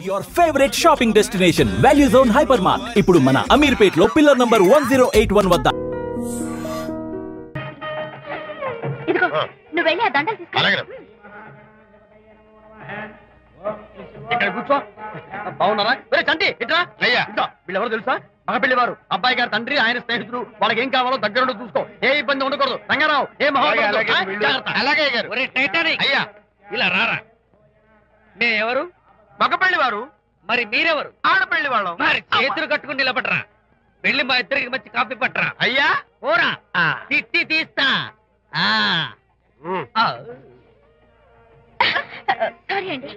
Your favorite shopping destination, Value Zone Hypermart. ఇప్పుడు మన అమీర్పేట్ లో పిల్లర్ నంబర్ 1081 వద్ద. ఇదిగో నువ్వు వెళ్ళి ఆ దండలు తీసుకో. ఇక్కడ కూర్చో. బాగున్నారా? ఒరే చంటి ఇట్రా. అయ్యా వీళ్ళెవరో తెలుసా? మగపెళ్లి వారు, అబ్బాయి గారి తండ్రి, ఆయన స్నేహితులు. వాళ్ళకి ఏం కావాలో దగ్గర చూసుకో. ఏ ఇబ్బంది ఉండకూడదు. రంగారావు ఏ అలాగే అయ్యా ఇలా రారా. మేమెవరు? మగపెళ్లి వారు. మరి మీరెవరు? ఆడపెళ్లి వాళ్ళం. మరి చేతులు కట్టుకుని నిలబడరా. పెళ్లి మా ఇద్దరికి మంచి కాఫీ పట్టరా. అయ్యా ఓరా తిట్టి తీస్తా. సారీ అండి.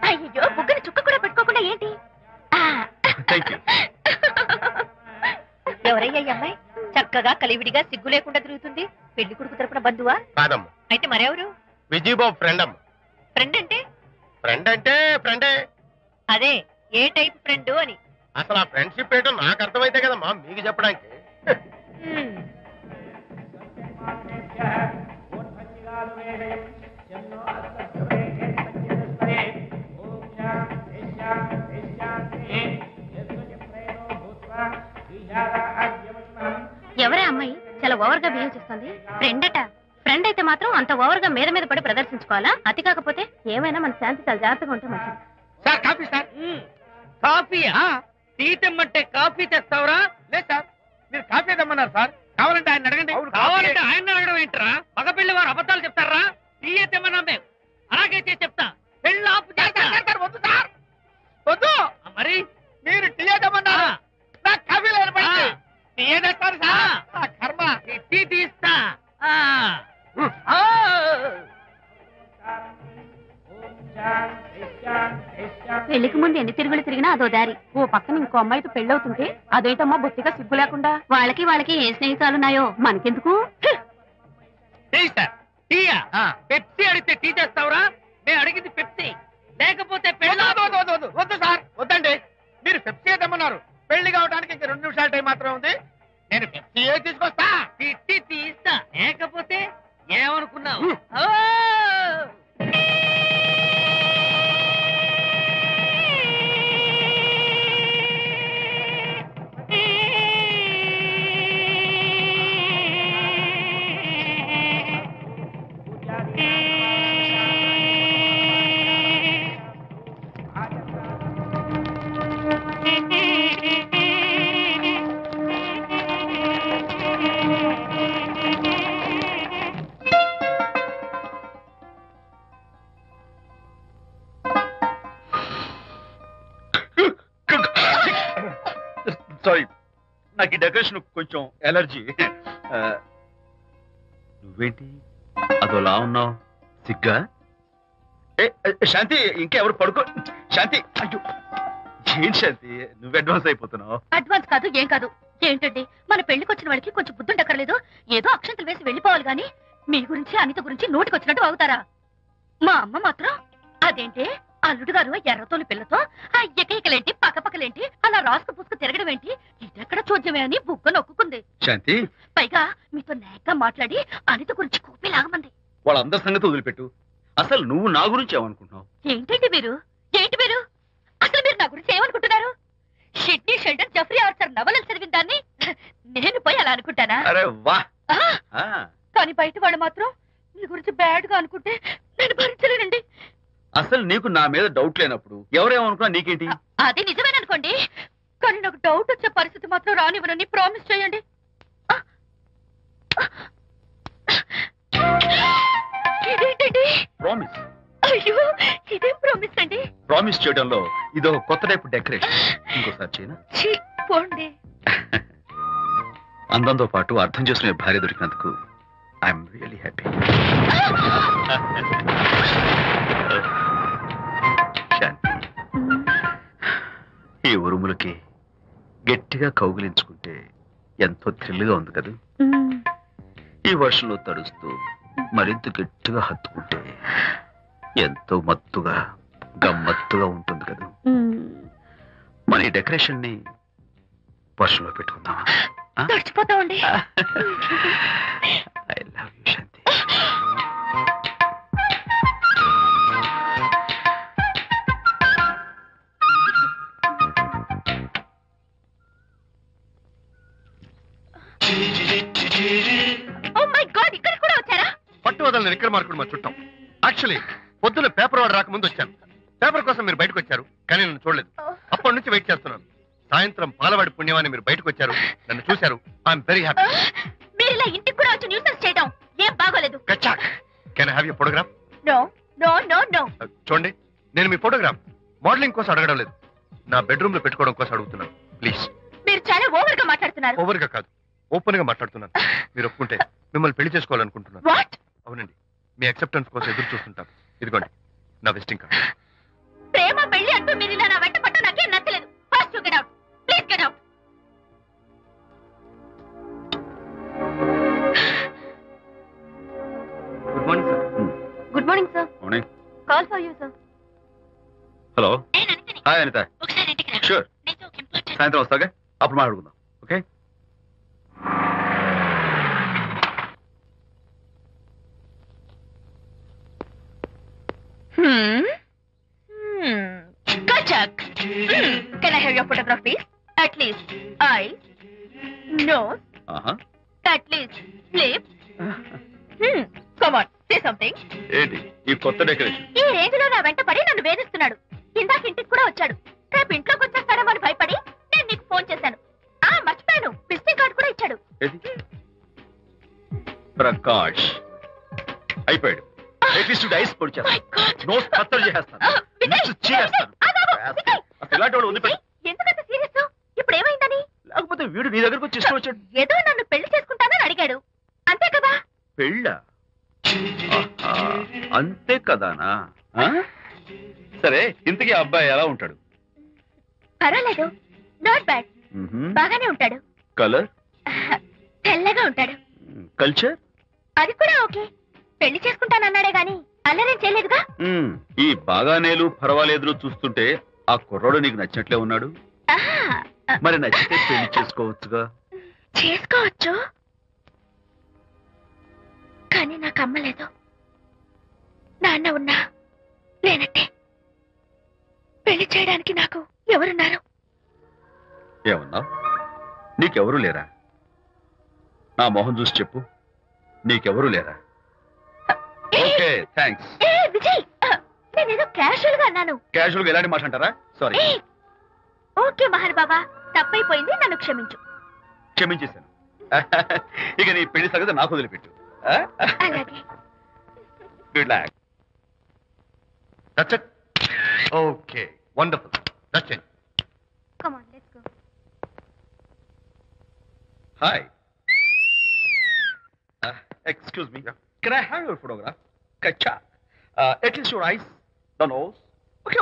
అయ్యో బుగ్గని చుక్క కూడా పెట్టుకోకుండా ఏంటి? ఎవరయ్యా ఈ అమ్మాయి? చక్కగా కలివిడిగా సిగ్గు లేకుండా తిరుగుతుంది. పెళ్లి కొడుకు తరపున బంధువా? కాదమ్మ. అయితే మరెవరు? విజయబాబు ఫ్రెండ్ అమ్మ. ఫ్రెండ్ అంటే? ఫ్రెండ్ అంటే ఫ్రెండే. అదే ఏ టైప్ ఫ్రెండ్ అని. అసలు ఆ ఫ్రెండ్షిప్ ఏంటో నాకు అర్థమైతే కదమ్మా మీకు చెప్పడానికి. ఎవరే అమ్మాయి చాలా ఓవర్ గా బిహేవ్ చేస్తుంది? ఫ్రెండ్ అట. ఫ్రెండ్ అయితే మాత్రం అంత ఓవర్ గా మీద మీద పడి ప్రదర్శించుకోవాలా? అతి కాకపోతే ఏమైనా మన శాంతి చాలా జాగ్రత్తగా ఉంటే మంచిది. Sir coffee sir. కాఫీయా? టీ తెమ్మంటే కాఫీ తెస్తావురా? లేదు సార్, మీరు కాఫీ తెమ్మన్నారు సార్. కావాలంటే ఆయన అడగండి. కావాలంటే ఆయన అడగడం ఏంటరా? మగ పెళ్లి వారు అబద్ధాలు చెప్తారా? టీ తెమ్మన్నా మేము అలాగైతే చెప్తా. పెళ్ళి ఆపు. వద్దు సార్, వద్దు. మరి మీరు టీ తెమ్మన్నారు, నాకు కాఫీ లేదు. టీ తెస్తారు సార్. కర్మ. టీ తీస్తా. పెళ్లికి ముందు ఎన్ని తిరుగులు తిరిగినా అదో దారి. ఓ పక్కన ఇంకో అమ్మాయితో పెళ్ళవుతుంటే అదేంటమ్మా బొత్తిగా సిగ్గు లేకుండా. వాళ్ళకి ఏ స్నేహితాలున్నాయో మనకెందుకు? పెప్సీ అడిగితే టీ తెస్తావురా? నేను అడిగింది పెప్సీ, లేకపోతే వద్దు సార్. వద్దండి, మీరు పెప్సీ తెమ్మన్నారు. పెళ్లి కావడానికి ఇంక 2 నిమిషాల టైం మాత్రం ఉంది. నేను పెప్సీ తీసుకొస్తా. తిట్టి తీస్తా. లేకపోతే ఏమనుకున్నావు? సారీ, నాకు ఈ డెకరేషన్ కొంచెం ఎలర్జీ. నువ్వేంటి అదోలా ఉన్నావు? సిగ్గా? శాంతి, ఇంకెవరు పడుకో. శాంతి, అయ్యో ఏంటి శాంతి నువ్వు అడ్వాన్స్ అయిపోతున్నావు? అడ్వాన్స్ కాదు ఏం కాదు. ఏంటండి మన పెళ్లికి వచ్చిన వాళ్ళకి కొంచెం బుద్ధుండక్కర్లేదు? ఏదో అక్షంతలు వేసి వెళ్ళిపోవాలి గాని మీ గురించి అనిత గురించి నోటికి వచ్చినట్టు అవుతారా? మా అమ్మ మాత్రం అదేంటి అల్లుడు గారు ఎర్రతోని పిల్లతో ఆ ఎకైకలేంటి పక్కపక్కలేంటి అలా రాసుకు పుసుకు తిరగడం ఏంటి? ఇదెక్కడ చూద్యమే అని బుగ్గ నొక్కుంది. శాంతి, పైగా మీతో నేగ్గా మాట్లాడి అనిత గురించి కూపి లాగమంది. వాళ్ళందరి సంగతి వదిలిపెట్టు. అసలు నువ్వు నా గురించి ఏమనుకుంటున్నావు? ఏంటండి మీరు? అసలు మీరు నా గురించి ఏమనుకుంటున్నారు? షిడ్నీ షెల్డన్ జెఫ్రీ ఆర్చర్ నవలలు చదివిన దాన్ని నేను పోయి అలా అనుకుంటానా? అరే వా. కానీ బయట వాళ్ళు మాత్రం మీ గురించి బ్యాడ్ గా అనుకుంటే నేను భరించలేనండి. అసలు నీకు నా మీద డౌట్ లేనప్పుడు ఎవరేమనుకున్నా నీకేంటి? అది నిజమేననుకోండి, కానీ నాకు డౌట్ వచ్చే పరిస్థితి మాత్రం రానివ్వనని ప్రామిస్ చేయండి. ఇదేంటండి? ప్రామిస్? అయ్యో ఇదేం ప్రామిస్ అండి? ప్రామిస్ చేయడంలో ఇదో కొత్త టైప్ డెకరేషన్. ఇంకోసారి చేయనా? పోండి. అందంతో పాటు అర్థం చేసుకునే భార్య దొరికినందుకు ఐఎమ్ రియలీ హ్యాపీ. శాంతి, ఈ ఉరుములకి గట్టిగా కౌగిలించుకుంటే ఎంతో థ్రిల్గా ఉంది కదా. ఈ వర్షంలో తడుస్తూ మరింత గట్టిగా హత్తుకుంటే ఎంతో మత్తుగా గమ్మత్తుగా ఉంటుంది కదా. మన ఈ డెకరేషన్ ని వర్షంలో పెట్టుకుందామా? తడిచిపోతామండి. I love you Shanti. విక్రాల్ నిక్కర మార్కుడు మా చుట్టాం. యాక్చువల్లీ పొద్దున్న పేపర్ వాడు రాకముందు వచ్చాను. పేపర్ కోసం మీరు బయటకు వచ్చారు, కానీ నన్ను చూడలేదు. అప్పటి నుంచి వెయిట్ చేస్తున్నాను. సాయంత్రం పాలవాడి పుణ్యమాన్ని మీరు బయటకు వచ్చారు, నన్ను చూశారు. I am very happy. మీరు ఇలా ఇంటికి కూడా వచ్చి న్యూసెన్స్ చేయడం ఏం బాగోలేదు. Can I have your photograph? No no no no. చూడండి, నేను మీ ఫోటోగ్రాఫ్ మోడలింగ్ కోసం అడగడం లేదు, నా బెడ్రూమ్ లో పెట్టుకోవడం కోసం అడుగుతున్నాను. ప్లీజ్. మీరు చాలా ఓవర్ గా మాట్లాడుతున్నారు. ఓవర్ గా కాదు, ఓపెన్ గా మాట్లాడుతున్నాను. మీరు ఒప్పుకుంటే మిమ్మల్ని పెళ్లి చేసుకోవాలనుకుంటున్నాను. వాట్? అవునండి, మీ అక్సెప్టెన్స్ కోసం ఎదురు చూస్తుంటాను. ఇదిగోండి నా విజిటింగ్ కార్డ్. ప్రేమ పెళ్లి అంటూ మీరు ఇలా నా వెంట పట్ట నాకేం నచ్చలేదు. First get out, please get out. Good morning sir. Good morning sir. Morning. Call for you sir. Hello. నేను అనితని. హాయ్ అనిత. ఒకసారి ఇంటికి రా. షూర్. నీతో ఒక ఇంపార్టెంట్. సాయంత్రం వస్తాగా, అప్పుడు మాట్లాడుకుందాం. Okay. Kachak. Can I have your photograph, please? At least eyes, nose, at least lips. Come on, say something. ఏంటి ఈ కొత్త డెకరేషన్? ఈ రేంజ్ లో నా వెంట పడి నన్ను వేధిస్తున్నాడు. ఇందాక ఇంటికి కూడా వచ్చాడు. రేపు ఇంట్లోకి వచ్చేస్తాడేమో అని భయపడి నేను నీకు ఫోన్ చేశాను. మర్చిపోయాను, విజిటింగ్ కార్డు కూడా ఇచ్చాడు. ప్రకాష్ అయిపోయాడు. ఐస్ పొడి చేస్తాను, నోస్ కత్తలు చేస్తాను, ఇలాంటి వాడు వదిలిపెట్టు. ఎందుకంత సీరియస్? ఇప్పుడు ఏమైందని? లేకపోతే వీడు నీ దగ్గరకు వచ్చి ఇష్టం వచ్చాడు. ఏదో నన్ను పెళ్లి చేసుకుంటానని అడిగాడు, అంతే కదా? పెళ్ళ అంతే కదానా? సరే, ఇంతకీ అబ్బాయి ఎలా ఉంటాడు? పర్వాలేదు, నాట్ బ్యాడ్, బాగానే ఉంటాడు. కలర్? తెల్లగా ఉంటాడు. కల్చర్? అది కూడా ఓకే. పెళ్లి చేసుకుంటానన్నాడే గాని అల్లరేం చేయలేదుగా. ఈ బాగానేలు పర్వాలేదులు చూస్తుంటే ఆ కుర్రోడు నీకు నచ్చినట్లే ఉన్నాడు. మరి నచ్చితే పెళ్లి చేసుకోవచ్చుగా. చేసుకోవచ్చు, కానీ నాకు అమ్మ లేదు, నాన్న ఉన్నా లేనట్టే. పెళ్లి చేయడానికి నాకు ఎవరున్నారు? ఏమన్నావు? నీకెవరూ లేరా? నా మొహం చూసి చెప్పు, నీకెవరూ లేరా? Okay, thanks. విజయ్, నేనేదో క్యాషువల్ గా అన్నాను. క్యాజువల్ గా ఎలాంటి మాట అంటారా? సారీ. ఓకే మహర్ బాబా, తప్పైపోయింది, నన్ను క్షమించు. క్షమించేశాను. ఇక నీ పెళ్లి సంగతి నాకు వదిలిపెట్టు. అలాగే. Good luck. That's it. Okay, wonderful. That's it. Come on, let's go. Hi. Excuse me. Can I have your photograph? Kachak. At least your eyes, the nose.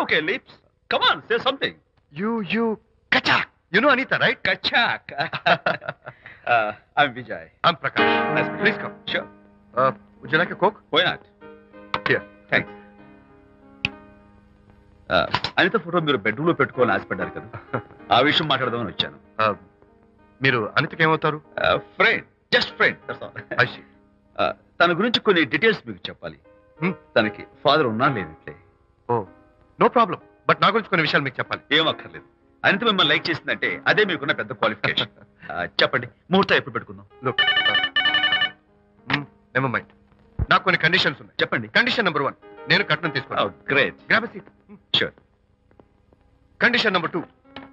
Okay, lips. Come on, say something. You, Kachak. You know Anita, right? Kachak. I'm Vijay. I'm Prakash. Nice to meet you. Please come. Sure. Would you like a Coke? Why not? Here, thanks. Anitha photo మీరు bedroom లో పెట్టుకోవాలని ఆశపడ్డారు కదా, ఆ విషయం మాట్లాడదామని వచ్చాను. మీరు అనితకి ఏమవుతారు? Friend, just friend. తన గురించి కొన్ని డీటెయిల్స్ మీకు చెప్పాలి. తనకి ఫాదర్ ఉన్నా లేదంటే. ఓ, నో ప్రాబ్లం. బట్ నా గురించి కొన్ని విషయాలు మీకు చెప్పాలి. ఏం అక్కర్లేదు. అనిత మిమ్మల్ని లైక్ చేసిందంటే అదే మీకున్న పెద్ద క్వాలిఫికేషన్. చెప్పండి, ముహూర్తం ఎప్పుడు పెట్టుకుందాం? నెవర్ మైండ్, నాకు కొన్ని కండిషన్స్ ఉన్నాయి. చెప్పండి. కండిషన్ నెంబర్ 1, నేను కట్నం తీసుకున్నాను. Great. Grab a seat. Sure. Condition number 2,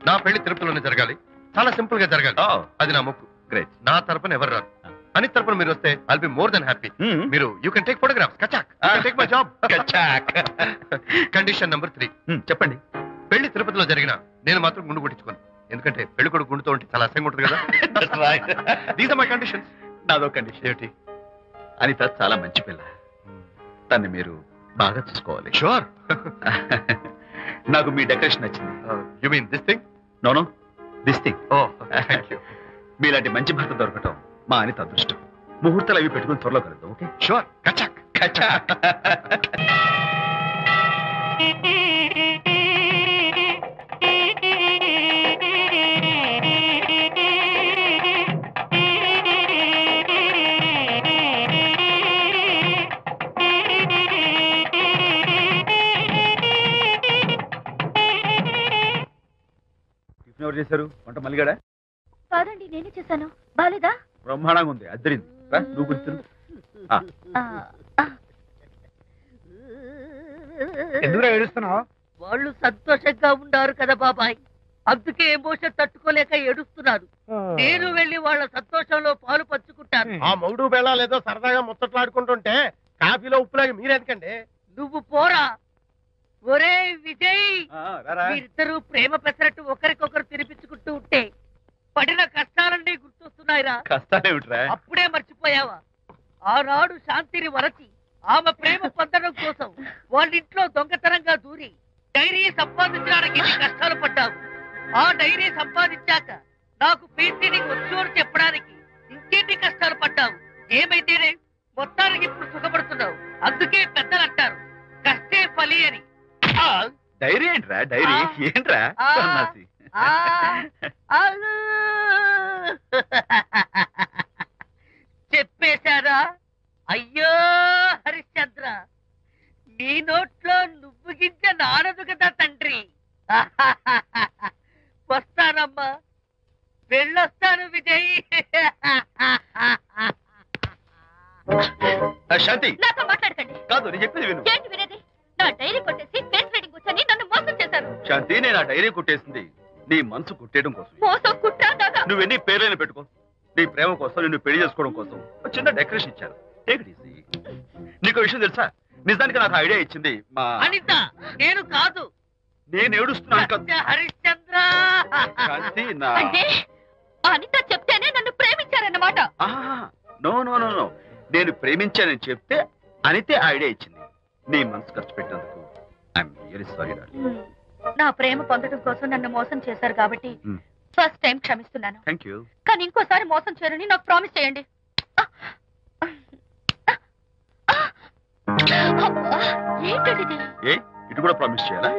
నా పెళ్లి తిరుపతిలోనే జరగాలి, చాలా సింపుల్ గా జరగాలి. అది నా మొక్కు. గ్రేట్. నా తరపున ఎవరు రారు. అనిత తరపున మీరు వస్తే I'll be more than happy. మీరు యూ కెన్ టేక్ ఫోటోగ్రాఫ్స్. కచాక్. Take my job. కచాక్. కండిషన్ నెంబర్ 3, చెప్పండి. పెళ్లి తిరుపతిలో జరిగిన నేను మాత్రం గుండు కొట్టించుకోను, ఎందుకంటే పెళ్లి కొడుకు గుండుతో ఉంటే చాలా అసహ్యంగా ఉంటుంది కదా. These are my conditions. నాదో కండిషన్. ఏమిటి? అనిత చాలా మంచి పిల్ల, తన్ని మీరు బాగా చూసుకోవాలి. షూర్. నాకు మీ డెకరేషన్ నచ్చింది. You mean this thing? No, this thing. Oh, thank you. మీలాంటి మంచి భర్త దొరకటం మా అనిత అదృష్టం. ముహూర్తాలు అవి పెట్టుకుని త్వరలో కలుద్దాం. ఓకే? షూర్. కచాక్. కచాక్. ఎవరు చేశారు వంట? మల్లిగాడా? కాదండి, నేనే చేశాను. బాలేదా? బ్రహ్మాండంగా ఉంది, అద్దరింది. నువ్వు గుర్తు. ఎందుకు ఏడుస్తున్నావు? వాళ్ళు సంతోషంగా ఉన్నారు కదా బాబాయ్, అందుకే ఎమోషన్ తట్టుకోలేక ఏడుస్తున్నారు. నేను వెళ్ళి వాళ్ళ సంతోషంలో పాలు పంచుకుంటాను. ఆ మౌడు బెళ్ళాలేదో సరదాగా ముచ్చట్లాడుకుంటుంటే కాఫీలో ఉప్పులాగి మీరెందుకండి? నువ్వు పోరా. ఒరే విజయ్, మీరిద్దరూ ప్రేమ పెసరట్టు ఒకరికొకరు తినిపించుకుంటూ ఉంటే పడిన కష్టాలన్నీ గుర్తొస్తున్నాయిరా. కష్టాలేమిట్రా? అప్పుడే మర్చిపోయావా? ఆనాడు శాంతిని వరచి ఆమె ప్రేమ పొందడం కోసం వాళ్ళింట్లో దొంగతనంగా దూరి డైరీ సంపాదించడానికి ఎన్ని కష్టాలు పడ్డావు. ఆ డైరీ సంపాదించాక నాకు పెయింటింగ్ వచ్చోడు చెప్పడానికి ఇంకెన్ని కష్టాలు పడ్డావు. ఏమైతేనే మొత్తానికి ఇప్పుడు సుఖపడుతున్నావు. అందుకే పెద్దలు అంటారు కష్టే ఫలి అని. డైరీ ఏంట్రా? డైరీ ఏంట్రా? చెప్పేశారా? అయ్యో హరిశ్చంద్ర, నీ నోట్లో నువ్వు గింజ నానదు కదా తండ్రి. వస్తానమ్మా, వెళ్ళొస్తాను విజయ్. శాంతి నాతో మాట్లాడకండి. కాదు, నేను చెప్పేది విను. ఏంటి వినేది? నా డైరీ కొట్టేసి ఫేస్ రీడింగ్ వచ్చని నన్ను మోసం చేశారు. శాంతి, నేను ఆ డైరీ కుట్టేసింది నీ మనసు కుట్టేయడం కోసం. మోసం కుట్రా దాకా. నువ్వు ఎన్ని పేర్లైనా పెట్టుకో, నీ ప్రేమ కోసం, నిన్ను పెళ్లి చేసుకోవడం కోసం ఒక చిన్న డెకరేషన్ ఇచ్చాను. Take it easy. నీకు విషయం తెలుసా? నిజానికి నాకు ఐడియా ఇచ్చింది మా అనిత, నేను కాదు. నేను ఏడుస్తున్నాను. హరిశ్చంద్ర, శాంతి, నా అంటే అనిత చెప్తేనే నన్ను ప్రేమించారన్నమాట. నో నో నో నో, నేను ప్రేమించానని చెప్తే అనితే ఐడియా ఇచ్చింది. నీ మనసు ఖర్చు పెట్టినందుకు ఐఎమ్ రియల్లీ సారీ డార్లింగ్. నా ప్రేమ పొందడం కోసం నన్ను మోసం చేశారు కాబట్టి ఫస్ట్ టైం క్షమిస్తున్నాను. Thank you. కానీ ఇంకోసారి మోసం చేయరని నాకు ప్రామిస్ చేయండి. ఏంటది? ఏ ఇటు కూడా ప్రామిస్ చేయాలా?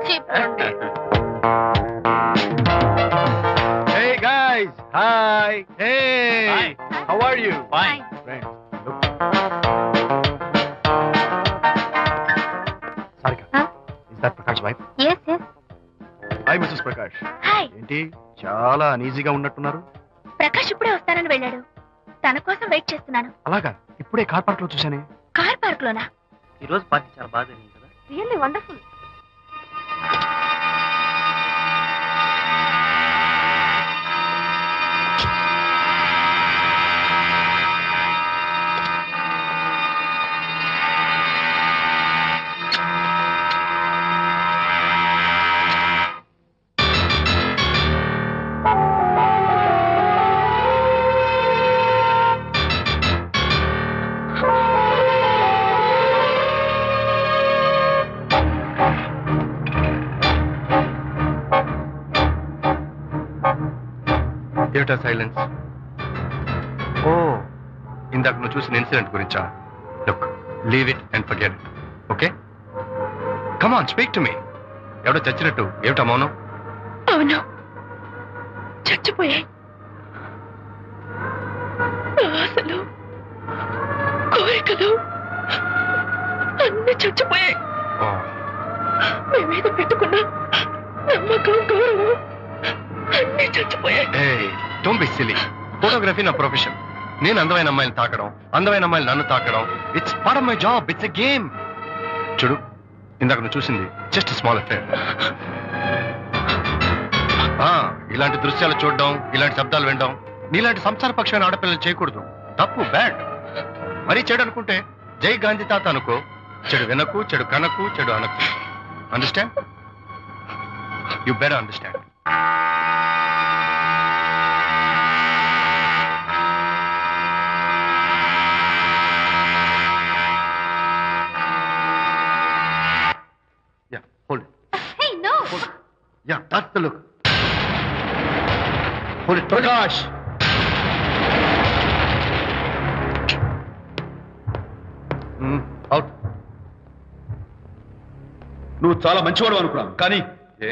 చెప్పండి. Hey guys, hi. Hey, Hi. how are you? Fine. Friends, look. Sarika, Huh? is that Prakash wife? Yes, yes. Hi, Mrs. Prakash. Hi. ఏంటి చాలా అనీజీగా ఉన్నట్టున్నారు? ప్రకాష్ ఇప్పుడే వస్తానని వెళ్ళాడు. తన కోసం వెయిట్ చేస్తున్నాను. అలాగా? ఇప్పుడే కార్ పార్క్ లో చూశానే. కార్ పార్క్ లోనా? ఈ రోజు పార్టీ చాలా బాగా జరిగింది కదా. Really wonderful. Theatre silence. ఓ, ఇందాక నువ్వు చూసిన ఇన్సిడెంట్ గురించా? Look, leave it and forget it. Okay, come on, speak to me. ఎవడో చచ్చినట్టు ఏమిటా మౌనం? అవును, చచ్చిపోయాయి. ఆశలు, కోరికలు అన్ని చచ్చిపోయాయి. మేమేదో పెట్టుకున్న నమ్మకం, గౌరవం అన్ని చచ్చిపోయాయి. Don't be silly. ఫోటోగ్రఫీ నా ప్రొఫెషన్. నేను అందమైన అమ్మాయిని తాకడం, అందమైన అమ్మాయిలు నన్ను తాకడం, it's part of my job. It's a game. చూడు, ఇందాక నువ్వు చూసింది జస్ట్ స్మాల్ అఫేర్. ఇలాంటి దృశ్యాలు చూడడం, ఇలాంటి శబ్దాలు వినడం నీలాంటి సంసారపక్షమైన ఆడపిల్లలు చేయకూడదు. తప్పు, బ్యాడ్. మరీ చెడు అనుకుంటే జై గాంధీ తాత అనుకో. చెడు వినకు, చెడు కనకు, చెడు అనకు. Understand? You better understand. Hold it. Hey, no. Hold it. Yeah, that's the look. Hold it, Prakash. Out. నువ్వు చాలా మంచివాడు అనుకున్నాను, కానీ ఏ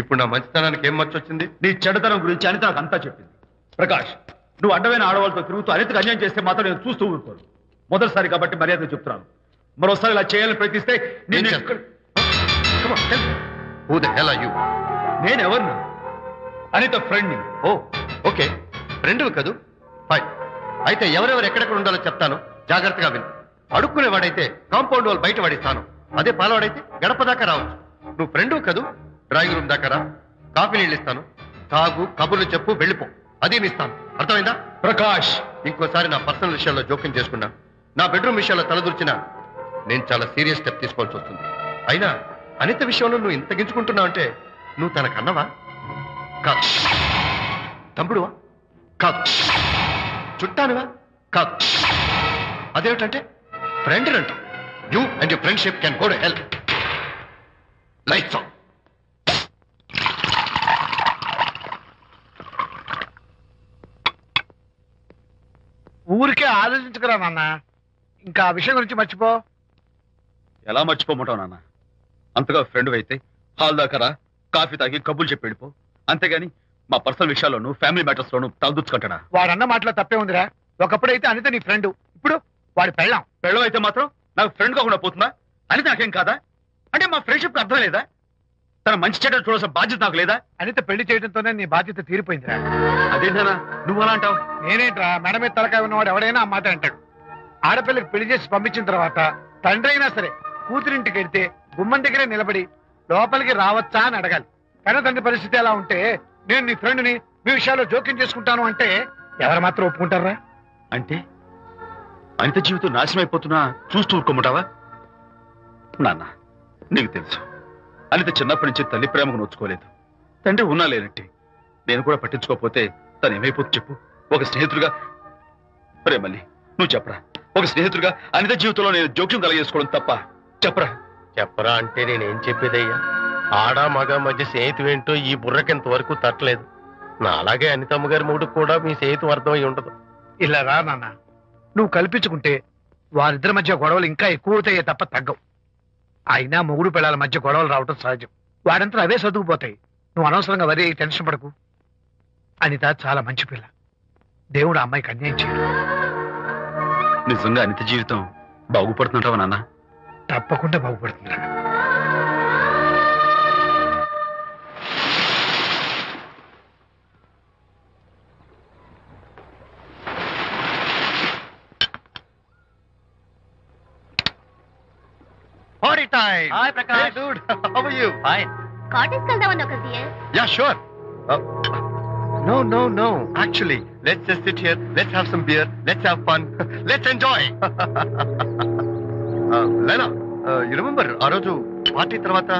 ఇప్పుడు నా మంచితనానికి ఏం మచ్చ వచ్చింది? నీ చెడుతనం గురించి అనిత నాకు అంతా చెప్పింది. ప్రకాష్, నువ్వు అడ్డమైన ఆడవాళ్ళతో తిరుగుతూ అనితకు అన్యాయం చేస్తే మాత్రం నేను చూస్తూ ఊరుకోను. మొదటిసారి కాబట్టి మర్యాద చెప్తున్నాను. మరోసారి ఇలా చేయాలని ప్రయత్నిస్తే నేను Come on, tell me. Who the hell are you? నేను ఎవరిని? అనిత ఫ్రెండ్ని. ఓ, ఓకే, ఫ్రెండ్ కదూ. ఫైన్. అయితే ఎవరెవరు ఎక్కడెక్కడ ఉండాలో చెప్తాను, జాగ్రత్తగా విను. అడుక్కునేవాడైతే కాంపౌండ్ వాల్ బయట వాడిస్తాను, అదే పాలవాడైతే గడప దాకా రావచ్చు. నువ్వు ఫ్రెండు కదూ, డ్రాయింగ్ రూమ్ దాకా రా, కాఫీ నీళ్ళు ఇస్తాను, తాగు, కబుర్లు చెప్పు, వెళ్ళిపో, అది ఇస్తాను. అర్థమైందా? ప్రకాష్, ఇంకోసారి నా పర్సనల్ విషయాల్లో జోక్యం చేసుకున్నా, నా బెడ్రూమ్ విషయాల్లో తలదూర్చినా నేను చాలా సీరియస్ స్టెప్ తీసుకోవాల్సి వస్తుంది. అయినా అనిత విషయంలో నువ్వు ఇంత గించుకుంటున్నావు అంటే నువ్వు తనకన్నవా? కాదు. తమ్ముడువా? కాదు. చుట్టానువా? కాదు. అదేమిటంటే ఫ్రెండ్ అంట. You and your friendship can go to hell. Lights on. ఊరికే ఆలోచించుకురా నాన్న, ఇంకా ఆ విషయం గురించి మర్చిపో. ఎలా మర్చిపోమంటావు నాన్న? అంతగా ఫ్రెండ్ అయితే హాల్ దాకా రా, కాఫీ తాగి కబుర్లు చెప్పి వెళ్ళిపో. అంతేగాని మా పర్సనల్ విషయాల్లోనూ ఫ్యామిలీ మ్యాటర్స్ లోనూ తలదూచుకుంటాడా? వాడన్న మాటలో తప్పే ఉందిరా. ఒకప్పుడైతే అనిత నీ ఫ్రెండ్, ఇప్పుడు వాడి పెళ్ళాం. పెళ్ళం అయితే మాత్రం నాకు ఫ్రెండ్ కాకుండా పోతుందా? అనిత నాకేం కాదా? అంటే మా ఫ్రెండ్షిప్ అర్థం లేదా? తన మంచి చెడ్డ చూడాల్సిన బాధ్యత నాకు లేదా? అనిత పెళ్లి చేయడంతోనే నీ బాధ్యత తీరిపోయిందిరా. అదేంటనా నువ్వు అలా అంటావు? నేనేంట్రా, మెడ మీద తలకాయ ఉన్నవాడు ఎవడైనా ఆ మాట అంటాడు. ఆడపిల్లకి పెళ్లి చేసి పంపించిన తర్వాత తండ్రి అయినా సరే కూతురింటికి వెళ్తే గుమ్మం దగ్గరే నిలబడి లోపలికి రావచ్చా అని అడగాలి. కానీ తండ్రి పరిస్థితి ఎలా ఉంటే నేను నీ ఫ్రెండ్ని మీ విషయాల్లో జోక్యం చేసుకుంటాను అంటే ఎవరు మాత్రం ఒప్పుకుంటారా? అంటే అనిత జీవితం నాశనం అయిపోతున్నా చూస్తూ ఊరుకోమంటావా? నాన్న, నీకు తెలుసు అనిత చిన్నప్పటి నుంచి తల్లి ప్రేమకు నోచుకోలేదు. తండ్రి ఉన్నా లేనట్టే. నేను కూడా పట్టించుకోకపోతే తను ఏమైపోతుంది చెప్పు? ఒక స్నేహితుడిగా ప్రేమల్ని నువ్వు చెప్పరా? ఒక స్నేహితుడిగా అనిత జీవితంలో నేను జోక్యం కలగేసుకోవడం తప్ప? చెప్పరా? చెప్పరా అంటే నేనేం చెప్పేదయ్యా? ఆడ మగ మధ్య స్నేహితు ఏంటో ఈ బుర్రకింత వరకు తట్టలేదు. నా అలాగే అనితమ్మ గారి మూడు కూడా మీ స్నేహితం అర్థమై ఉండదు. ఇలా రా నాన్న, నువ్వు కల్పించుకుంటే వారిద్దరి మధ్య గొడవలు ఇంకా ఎక్కువ అవుతాయే తప్ప తగ్గవు. అయినా మొగుడు పిల్లల మధ్య గొడవలు రావటం సహజం. వాడంతా అవే సర్దుకుపోతాయి. నువ్వు అనవసరంగా వరి టెన్షన్ పడకు. అనిత చాలా మంచి పిల్ల. దేవుడు ఆ అమ్మాయికి అన్యాయం చేయడు. నిజంగా అనిత జీవితం బాగుపడుతుంటావా నాన్న? తప్పకుండా బాగుపడుతుందా. Party time. Hi, Prakash. Hey, dude. How are you? Fine. Cottage వెళ్దామని ఒక Yeah, sure. No. Actually, let's just sit here. Let's have some beer. Let's have fun. Let's enjoy. Lena, you remember ఆ రోజు party తర్వాత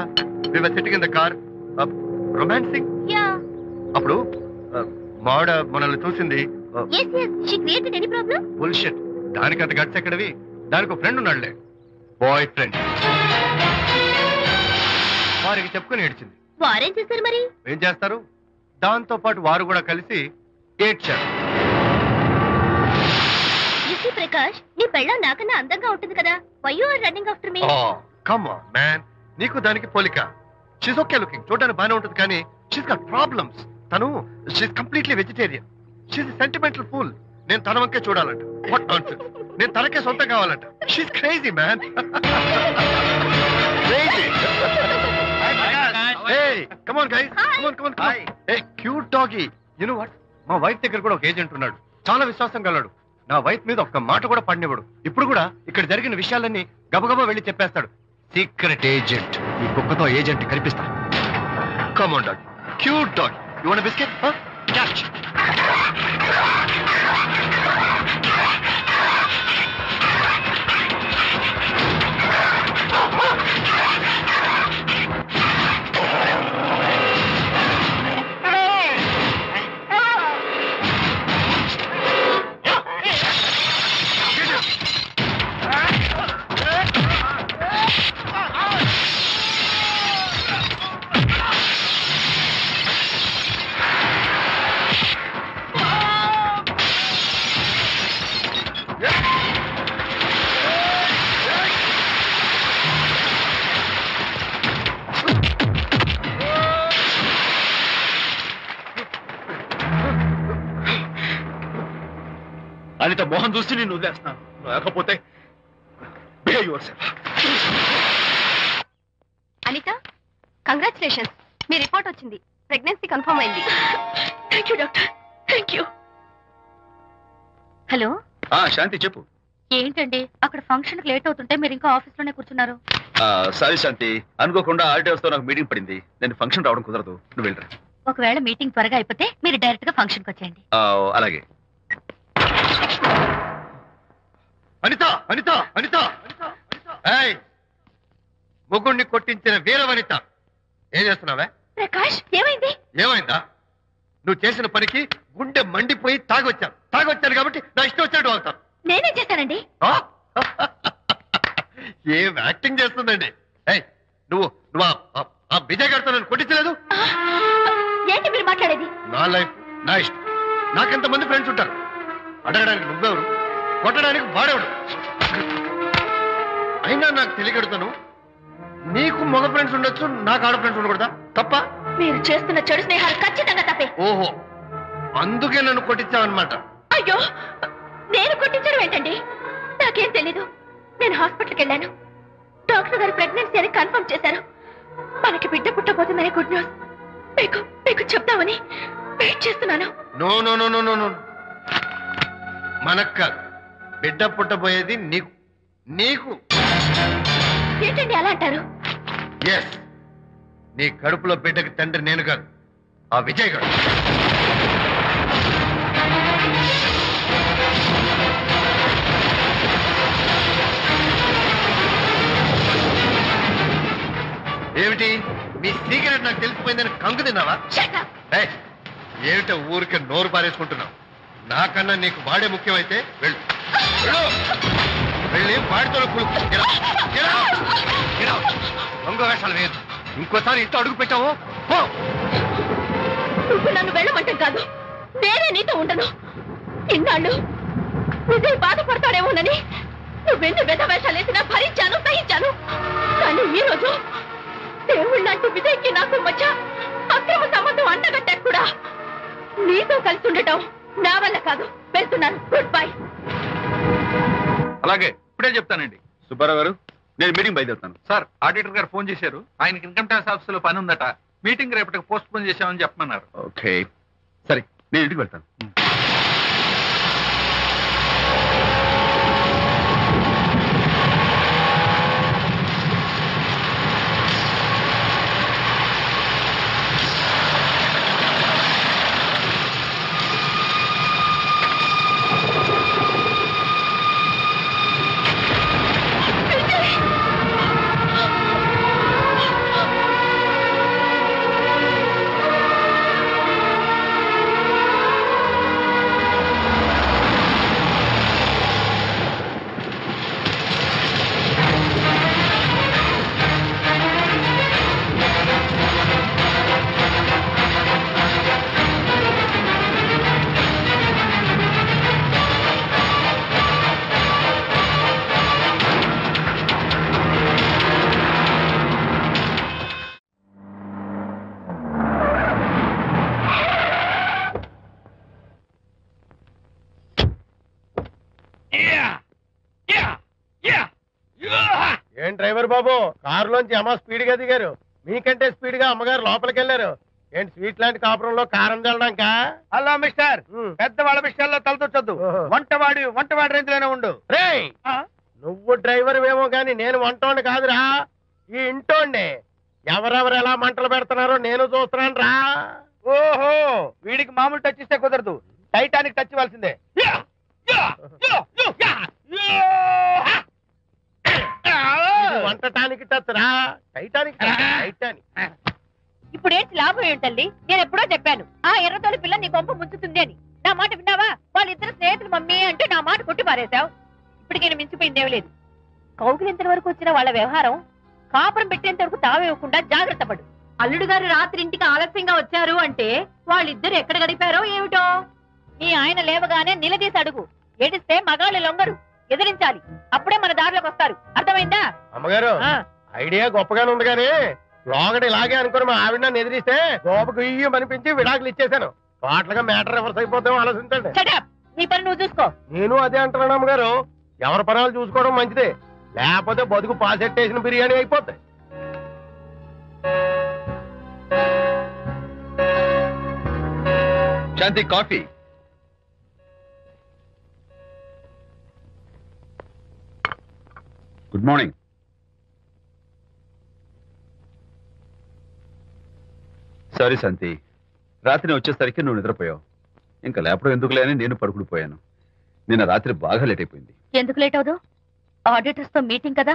we were sitting in the car, romancing? Yeah అప్పుడు మావిడ మనల్ని చూసింది. yes she created any problem bullshit. దానికి అంత guts ఎక్కడవి? దానికి ఒక ఫ్రెండ్ ఉన్నాడులే, బాయ్ ఫ్రెండ్. వారికి చెప్పుకుని ఏడ్చింది. వారేం చేశారు మరి? ఏం చేస్తారు? దాంతో పాటు వారు కూడా కలిసి ఏడ్చారు. యూసీ ప్రకాష్, నీ పెళ్ళం నాకన్నా అందంగా ఉంటుంది కదా. Why you are running after me? Come on man, నీకు దానికి పోలిక. షీస్ ఓకే లుకింగ్, చూడడానికి బాగానే ఉంటుంది, కానీ షీస్ గాట్ ప్రాబ్లమ్స్. తను she's completely vegetarian. She's sentimental pool. నేను తన వంకే చూడాలంట. What nonsense. నేను తనకే సొంతం కావాలంట. She's crazy man. Crazy. Hey, come on guys. Come on. Hey, cute doggy. You know what? మా వైఫ్ దగ్గర కూడా ఒక ఏజెంట్ ఉన్నాడు. చాలా విశ్వాసం గలడు. నా వైఫ్ మీద ఒక్క మాట కూడా పడినివ్వడు. ఇప్పుడు కూడా ఇక్కడ జరిగిన విషయాలన్నీ గబగబా వెళ్ళి చెప్పేస్తాడు. Secret agent. ఈ కుక్కతో ఏజెంట్ కనిపిస్తా. Come on dog. Cute dog. You want a biscuit? Huh? Catch. Anitha Mohan చూసి నేను వదిలేస్తున్నాను. లేకపోతే బిహేవ్ యువర్సెల్ఫ్. అనిత, కంగ్రాచులేషన్స్, మీ రిపోర్ట్ వచ్చింది. ప్రెగ్నెన్సీ కన్ఫర్మ్ అయింది. Thank you doctor, thank you. Hello Shanti చెప్పు. ఏంటండి అక్కడ ఫంక్షన్ కి లేట్ అవుతుంటే మీరు ఇంకా ఆఫీస్ లోనే కూర్చున్నారు. సారీ శాంతి, అనుకోకుండా ఆర్టీఎస్ తో నాకు మీటింగ్ పడింది. నేను ఫంక్షన్ రావడం కుదరదు, నువ్వు వెళ్ళరా. ఒకవేళ మీటింగ్ త్వరగా అయిపోతే మీరు డైరెక్ట్ గా ఫంక్షన్ కి వచ్చేయండి. అలాగే. అనిత అనిత అనిత, ముగ్గుడిని కొట్టించిన వీర వనిత, ఏం చేస్తున్నావే? ప్రకాష్ ఏమైంది? ఏమైందా? నువ్వు చేసిన పనికి గుండె మండిపోయి తాగొచ్చాను కాబట్టి నా ఇష్టం వచ్చినట్టు అవుతాను. నేనేం చేశానండి? ఏం యాక్టింగ్ చేస్తుందండి. నువ్వు నువ్వు ఆ విజయ్ గారితో నన్ను కొట్టించలేదు. ఏంటి మీరు మాట్లాడేది? నా లైఫ్ నా ఇష్టం. నాకెంతమంది ఫ్రెండ్స్ ఉంటారు. అడగడానికి నువ్వెవరు, కొట్టడానికి వాడేవాడు. అయినా నాకు తెలియగడుతాను, నీకు మగ ఫ్రెండ్స్ ఉండొచ్చు, నాకు ఆడ ఫ్రెండ్స్ ఉండకూడదా? తప్ప? మీరు చేస్తున్న చెడు స్నేహాలు ఖచ్చితంగా తప్పే. ఓహో, అందుకే నన్ను కొట్టించావన్నమాట. అయ్యో, నేను కొట్టించడం ఏంటండి? నాకేం తెలీదు. నేను హాస్పిటల్కి వెళ్ళాను. డాక్టర్ గారు ప్రెగ్నెన్సీ అని కన్ఫర్మ్ చేశారు. మనకి బిడ్డ పుట్టబోతుందని గుడ్ న్యూస్ మీకు చెప్తామని వెయిట్ చేస్తున్నాను. No no no no no no, మనకు కాదు, బిడ్డ పుట్టబోయేది నీకు. నీకు ఏంటండి అలా అంటారు? ఎస్, నీ కడుపులో బిడ్డకి తండ్రి నేను కాదు, ఆ విజయ్ గారు. ఏమిటి మీ సీక్రెట్ నాకు తెలిసిపోయిందని కంగు తిన్నావా? ఏమిటో ఊరికే నోరు పారేసుకుంటున్నావు? నాకన్నా నీకు వాడే ముఖ్యమైతే వెళ్ళు, వెళ్ళి వాడితో దొంగ వేషాలు వేయదు. ఇంకోసారి ఇంట్లో అడుగు పెట్టావు నువ్వు నన్ను వెళ్ళమంటే కాదు, నేనే నీతో ఉండను. ఇన్నాళ్ళు విజయ్ బాధపడతాడేమోనని నువ్వెన్ని వేషాలు వేసినా భరించాను, సహించాను. కానీ ఈ రోజు దేవుళ్ళంటూ విజయ్కి నాకు మధ్య అక్రమ సంబంధం అంటగట్టా కూడా నీతో కలిసి ఉండటం నా వల్ల కాదు. వెళ్తున్నాను, గుడ్ బై. అలాగే, ఇప్పుడే చెప్తానండి. సుబ్బారావు గారు, నేను మీటింగ్ బయలుదేరుతాను. సార్, ఆడిటర్ గారు ఫోన్ చేశారు. ఆయనకి ఇన్కమ్ ట్యాక్స్ ఆఫీస్ లో పని ఉందట. మీటింగ్ రేపటికి పోస్ట్ పోన్ చేశామని చెప్పమన్నారు. ఓకే, సరే, నేను ఇంటికి వెళ్తాను. ఏం డ్రైవర్ బాబు, కారులోంచి అమ్మ స్పీడ్ గా దిగారు. మీకంటే స్పీడ్ గా అమ్మగారు లోపలికి వెళ్ళారు. ఏంటి స్వీట్ లాంటి కాపురంలో కారం చల్లడానికా? హలో మిస్టర్, పెద్దవాళ్ళ విషయాల్లో తలదొచ్చొద్దు. వంటవాడి రేంజ్ లోనే ఉండు. రే, నువ్వు డ్రైవర్ ఏమో గాని నేను వంటోండి కాదురా, ఈ ఇంటోండి. ఎవరెవరు ఎలా మంటలు పెడుతున్నారో నేను చూస్తున్నాను రా. ఓహో, వీడికి మామూలు టచ్ ఇస్తే కుదరదు, టైటానిక్ టచ్ ఇవ్వాల్సిందే. వంటటానికి టచ్ రా, టైటానిక్ టైటానిక్. ఇప్పుడు ఏంటి లాభం ఏంటల్లి? నేను ఎప్పుడో చెప్పాను ఆ ఎర్రతోలి పిల్ల నీ కొంప ముంచుతుంది అని. నా మాట విన్నావా? వాళ్ళిద్దరు స్నేహితులు మమ్మీ అంటే నా మాట కొట్టి పారేశావు. ఇప్పటికి నేను మించిపోయిందేం లేదు. కౌగిలింత వరకు వచ్చిన వాళ్ళ వ్యవహారం కాపురం పెట్టేంత వరకు తావేవ్వకుండా జాగ్రత్త పడు. అల్లుడు గారు రాత్రి ఇంటికి ఆలస్యంగా వచ్చారు అంటే వాళ్ళిద్దరు ఎక్కడ గడిపారో ఏమిటో. నీ ఆయన లేవగానే నిలదీసి అడుగు. ఏడిస్తే మగాళ్ళు లొంగరు, ఎదిరించాలి. అప్పుడే మన దారిలోకి వస్తారు. అర్థమైందా? అమ్మగారు, ఐడియా గొప్పగానే ఉంది కానీ లోగడ ఇలాగే అనుకుని మా ఆవిడ నన్ను ఎదిరిస్తే గోపకు ఇయ్యం అనిపించి విడాకులు ఇచ్చేశాను. టోటల్ గా మ్యాటర్ రివర్స్ అయిపోతాం ఆలోచించండి. నీ పని నువ్వు చూసుకో. నేను అదే అంటున్నాను అమ్మగారు, ఎవరి పనాలు చూసుకోవడం మంచిదే, లేకపోతే బతుకు పాసెట్టేసిన బిర్యానీ అయిపోతాయి. శాంతి, కాఫీ. Good morning. సారీ శాంతి, రాత్రి వచ్చేసరికి నువ్వు నిద్రపోయావు. ఇంకా లేపడం ఎందుకులే అని నేను పడుకుడిపోయాను. నిన్న రాత్రి బాగా లేట్ అయిపోయింది. ఎందుకు లేట్ అవదు? ఆడిటర్స్ తో మీటింగ్ కదా,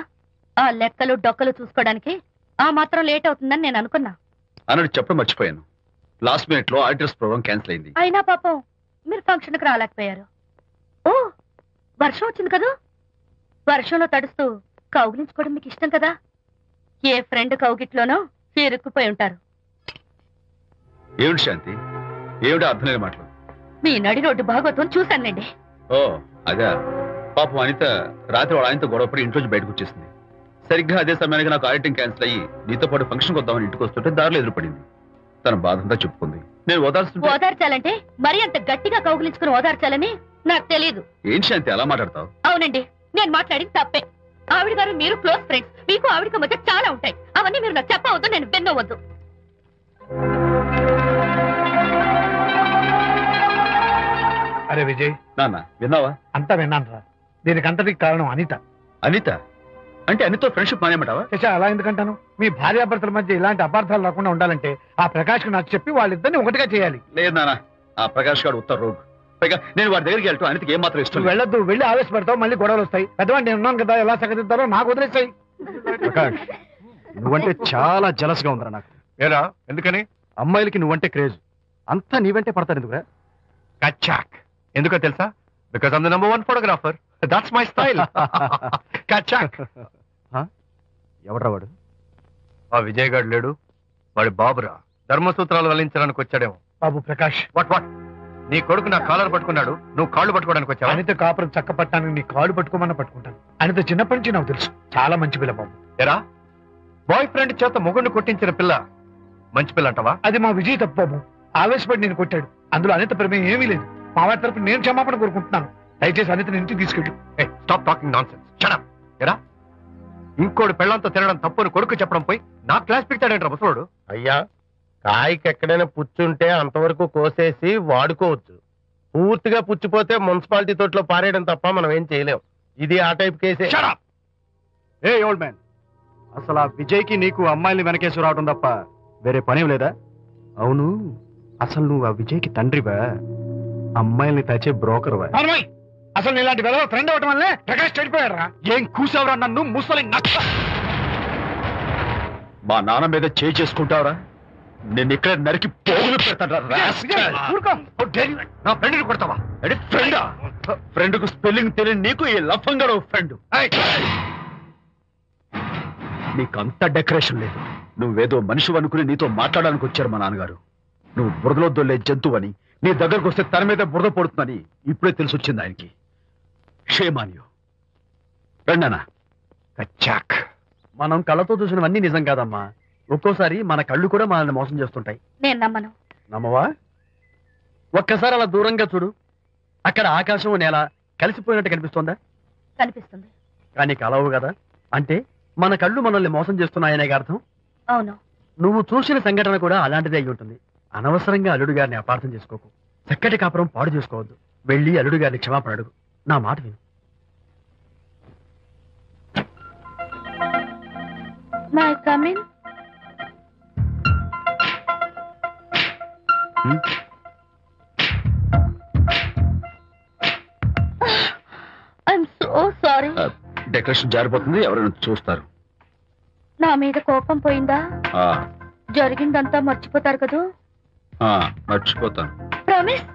ఆ లెక్కలు డొక్కలు చూసుకోవడానికి ఆ మాత్రం లేట్ అవుతుందని నేను అనుకున్నా. అన్నట్టు చెప్పడం మర్చిపోయాను. లాస్ట్ మినిట్ లో ఆడిటర్స్ ప్రోగ్రామ్ క్యాన్సిల్ అయింది. అయినా పాపం మీరు ఫంక్షన్ కి రాలేకపోయారు. ఓ, వర్షం వచ్చింది కదా, వర్షంలో తడుస్తూ కౌగిలించుకోవడం మీకు ఇష్టం కదా. ఏ ఫ్రెండ్ కౌగిట్లోనో ఇరుక్కుపోయి ఉంటారు. ఏమిటి శాంతి, ఏమిటి అర్థం లేని మాటలు? మీ నడి రోడ్డు భాగవతం చూశానండి. ఓ అదే, పాపం అనిత రాత్రి వాళ్ళ ఆయనతో గొడవపడి ఇంట్లోంచి బయటకు వచ్చేసింది. సరిగ్గా అదే సమయానికి నాకు ఆడిటింగ్ క్యాన్సిల్ అయ్యి నీతో పాటు ఫంక్షన్కి వద్దామని ఇంటికి వస్తుంటే దారిలో ఎదురుపడింది. తన బాధంతా చెప్పుకుంది. నేను ఓదార్చాలంటే మరి అంత గట్టిగా కౌగిలించుకుని ఓదార్చాలని నాకు తెలియదు. ఏం శాంతి అలా మాట్లాడతావు? అవునండి, నేను మాట్లాడింది తప్పే. ఆవిడ గారు మీరు క్లోజ్ ఫ్రెండ్స్, మీకు ఆవిడకి మధ్య చాలా ఉంటాయి. అవన్నీ మీరు నాకు చెప్పవద్దు, నేను విన్నవద్దు. అరే విజయ్, నాన్న విన్నావా? అంతా విన్నాను రా. దీనికంతటికి కారణం అనిత. అనిత అంటే అనితో ఫ్రెండ్షిప్ మానేమంటావా? శశా, అలా ఎందుకంటాను? మీ భార్యాభర్తల మధ్య ఇలాంటి అపార్థాలు రాకుండా ఉండాలంటే ఆ ప్రకాష్ కు నాకు చెప్పి వాళ్ళిద్దరిని ఒకటిగా చేయాలి. లేదు నాన్న, ఆ ప్రకాష్ గారు ఉత్తర రోగ్. పైగా నేను వాడి దగ్గరికి వెళ్తాను. అనితకి ఏం మాత్రం ఇష్టం. వెళ్ళొద్దు, వెళ్ళి ఆవేశపడతావు, మళ్ళీ గొడవలు వస్తాయి. పెద్దవాడు నేను ఉన్నాను కదా, ఎలా సగదిద్దారో నాకు వదిలేస్తాయి. ప్రకాష్, నువ్వంటే చాలా జలస్ గా ఉందిరా నాకు. ఏరా ఎందుకని? అమ్మాయిలకి నువ్వంటే క్రేజ్. అంతా నీవంటే పడతారు ఎందుకురా? కచ్చాక్. ఎందుకో తెలుసా? Because I'm the number 1 photographer. That's my style. కచ్చాక్. ఎవడ్రా వాడు? ఆ విజయ్ గారు లేడు, వాడి బాబురా. ధర్మసూత్రాలు వల్లించడానికి వచ్చాడేమో. బాబు ప్రకాష్, వాట్ వాట్? నీ కొడుకు నా కాలర్ పట్టుకున్నాడు, నువ్వు కాళ్ళు పట్టుకోవడానికి వచ్చావా? అనిత కాపురం చక్క పట్టడానికి నీ కాళ్ళు పట్టుకోమన్నా పట్టుకుంటాను. అనిత చిన్నప్పటి నుంచి నాకు తెలుసు, చాలా మంచి పిల్ల బాబు. ఎరా, బాయ్ ఫ్రెండ్ చేత మొగుడిని కొట్టించిన పిల్ల మంచి పిల్ల అంటావా? అది మా విజయ్ తప్పు బాబు. ఆవేశపడి నేను కొట్టాడు. అందులో అనిత ప్రమేయం ఏమీ లేదు. మా వారి తరపు నేను క్షమాపణ కోరుకుంటున్నాను. దయచేసి అనితని ఇంటికి తీసుకెళ్ళు. Stop talking nonsense. Shut up. ఎరా, ఇంకోటి పెళ్ళంతో తినడం తప్పుని కొడుకు చెప్పడం పోయి నా క్లాస్ పిక్తాడంటారా ముసలోడు? అయ్యా, కాయకి ఎక్కడైనా పుచ్చుంటే అంతవరకు కోసేసి వాడుకోవచ్చు. పూర్తిగా పుచ్చిపోతే మున్సిపాలిటీ తోటలో పారేయడం తప్ప మనం ఏం చేయలేం. ఇది ఆ టైప్ కేసే. ఏ ఓల్డ్ మ్యాన్, అసలు ఆ విజయ్కి నీకు అమ్మాయిని వెనకేసి రావడం తప్ప వేరే పనేం లేదా? అవును, అసలు నువ్వు ఆ విజయ్కి తండ్రివా, అమ్మాయిల్ని తెచ్చే బ్రోకర్వా? అసలు ఇలాంటి వెధవ ఫ్రెండ్ అవటం వల్లే ప్రకాష్ చెడిపోయాడు రా. ఏం కూసావురా నన్ను ముసలి నచ్చ? మా నాన్న మీద చేయి చేసుకుంటావురా? నేను ఇక్కడ నరికి పోగులు పెడతాను. నా ఫ్రెండ్ని కొడతావా? ఫ్రెండా? ఫ్రెండ్ కు స్పెల్లింగ్ తెలియని నీకు ఈ లఫంగా ఫ్రెండ్. నీకంత డెకరేషన్ లేదు. నువ్వేదో మనిషి అనుకుని నీతో మాట్లాడడానికి వచ్చారు మా నాన్నగారు. నువ్వు బురదలో దొల్లే జంతువు అని, నీ దగ్గరకు వస్తే తన మీద బురద పడుతుందని ఇప్పుడే తెలిసి వచ్చింది ఆయనకి. షేమాన్యు రండనా. కచ్చాక్. మనం కళ్ళతో చూసినవన్నీ నిజం కాదమ్మా. ఒక్కోసారి మన కళ్ళు కూడా మనల్ని మోసం చేస్తుంటాయి. నేను నమ్మను. నమ్మవా? ఒక్కసారి అలా దూరంగా చూడు. అక్కడ ఆకాశం నేల కలిసిపోయినట్టు కనిపిస్తోందా? కనిపిస్తుంది. కానీ కలవు కదా. అంటే మన కళ్ళు మనల్ని మోసం చేస్తున్నాయనే అర్థం. అవును. నువ్వు చూసిన సంఘటన కూడా అలాంటిదే అయి ఉంటుంది. అనవసరంగా అల్లుడు గారిని అపార్థం చేసుకోకు. చక్కటి కాపురం పాడు చేసుకోవద్దు. వెళ్ళి అల్లుడు గారిని క్షమాపణ అడుగు. నా మాట విను. May come in. I'm so sorry. Decoration జారిపోతుంది, ఎవరైనా చూస్తారు. నా మీద కోపం పోయిందా? ఆ, జరిగిందంతా మర్చిపోతారు కదూ? మర్చిపోతాను. ప్రామిస్.